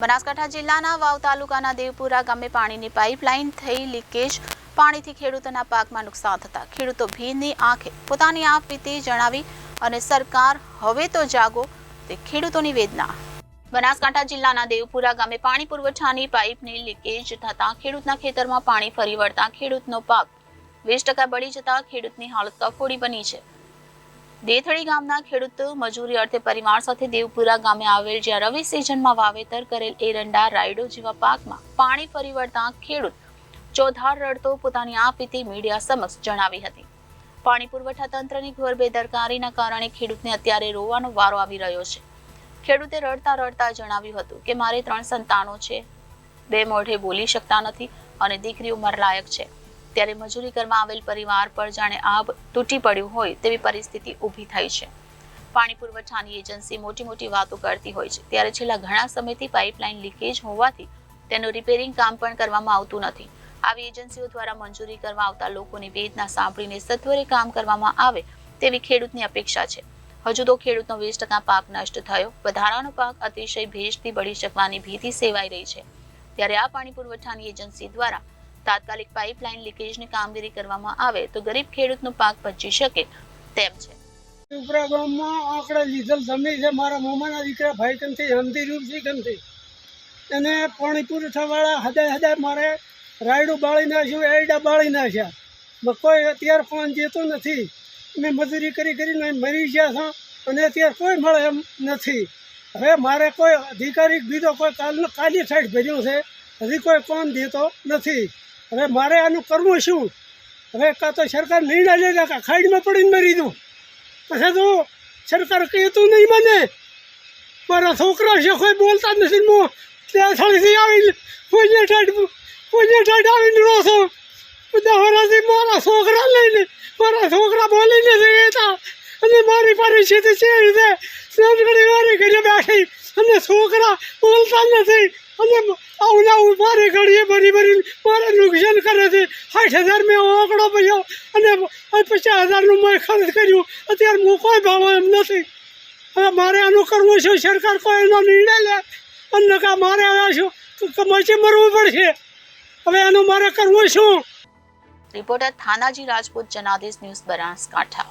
બનાસકાંઠા જિલ્લાના વાવ તાલુકાના દેવપુરા ગામે પાણીની પાઇપલાઇન થઈ લીકેજ પાણીથી ખેડૂતોના પાકમાં નુકસાન થતા ખેડૂતો ભીની આંખે પોતાની આપ વીતી જણાવી અને સરકાર હવે તો જાગો તે ખેડૂતોની વેદના। બનાસકાંઠા જિલ્લાના દેવપુરા ગામે પાણી પુરવઠાની પાઇપની લીકેજ થતા ખેડૂતના ખેતરમાં પાણી ફરી વળતા ખેડૂતનો પાક 20% બળી જતા ખેડૂતની હાલત કફોડી બની છે। દેથડી ગામના ખેડૂત મજૂરી અર્થે પરિવાર સાથે દેવપુરા ગામે આવેલ જ્યાં રવિ સિઝનમાં વાવેતર કરેલ એરંડા રાયડો જેવા પાકમાં પાણી ફરી વળતા ખેડૂત ચોધાર રડતો પોતાની આપ વીતી મીડિયા સમક્ષ જણાવી હતી। પાણી પુરવઠા તંત્રની ઘોર બેદરકારીના કારણે ખેડૂતને અત્યારે રોવાનો વારો આવી રહ્યો છે। ખેડૂતે રડતા રડતા જણાવ્યું હતું કે મારે 3 સંતાનો છે, 2 મોઢે બોલી શકતા નથી અને દીકરી ઉંમરલાયક છે। ત્યારે મજૂરી કરવા આવેલ પરિવાર પર જાણે આબ તૂટી પડ્યું હોય તેવી પરિસ્થિતિ ઊભી થઈ છે। પાણી પુરવઠાની એજન્સી મોટી વાતો કરતી હોય છે ત્યારે છેલ્લા ઘણા સમયથી પાઇપલાઇન લીકેજ હોવાથી તેનું રિપેરિંગ કામ પણ કરવામાં આવતું નથી। આવી એજન્સીઓ દ્વારા મંજૂરી કરવા આવતા લોકોની વેદના સાંભળીને સત્વરે કામ કરવામાં આવે તેવી ખેડૂતની અપેક્ષા છે। હજુ તો ખેડૂતનો 20% પાક નષ્ટ થયો, વધારાનો પાક અતિશય ભેજથી બળી શકવાની ભીતિ સેવાઈ રહી છે। ત્યારે આ પાણી પુરવઠાની એજન્સી દ્વારા તાત્કાલિક પાઇપલાઇન લીકેજની કામગીરી કરવામાં આવે તો ગરીબ ખેડૂતનો પાક બચી શકે તેમ છે। ઉપરા ગામમાં આંકડા લીધેલ જમીન છે મારા મામાના દીકરા ભાઈ કંથી હમદી રૂપસી કંથી એને પાણી પુરવઠાવાળા હદાય મારે રાયડું બાળી નાખ્યું, એરડા બાળી નાખ્યા, કોઈ અત્યારે પાણી દેતું નથી। મેં મજૂરી કરીને મરી ગયા છો અને અત્યારે કોઈ મળે એમ નથી। હવે મારે કોઈ અધિકારી બીજો કોઈ કાલી સાઈડ ભર્યું છે, હજી કોઈ કોણ દેતો નથી। હવે મારે આનું કરવું શું? હવે કાં તો સરકાર નિર્ણય લે કે ખાડીમાં પડીને મરી દઉં, પછી તો સરકાર કહેતું નહીં મને। મારા છોકરા છે કોઈ બોલતા નથી, હું ત્યાં સ્થળેથી આવીને કોઈને ઠાઠ આવીને રહો છો। બધા વરાથી મારા છોકરા લઈને મારા છોકરા બોલી નથી કહેતા અને મારી પરિસ્થિતિ છે રીતે સમજણી મારી ઘરે બેઠી અને છોકરા બોલતા નથી અને આવું મારી ઘડીએ ભરી મારે નુકસાન કરે છે। 60,000 મેં આંકડો પડ્યો અને 50,000નું મેં ખર્ચ કર્યું, અત્યારે હું કોઈ ભાવ એમ નથી। હવે મારે આનું કરવું છે, સરકાર કોઈ એનો નિર્ણય લે અને મારે શું મચી મરવું પડશે। હવે એનું મારે કરવું શું? Reporter Thanaji Rajput, Janadesh news, Banaskantha.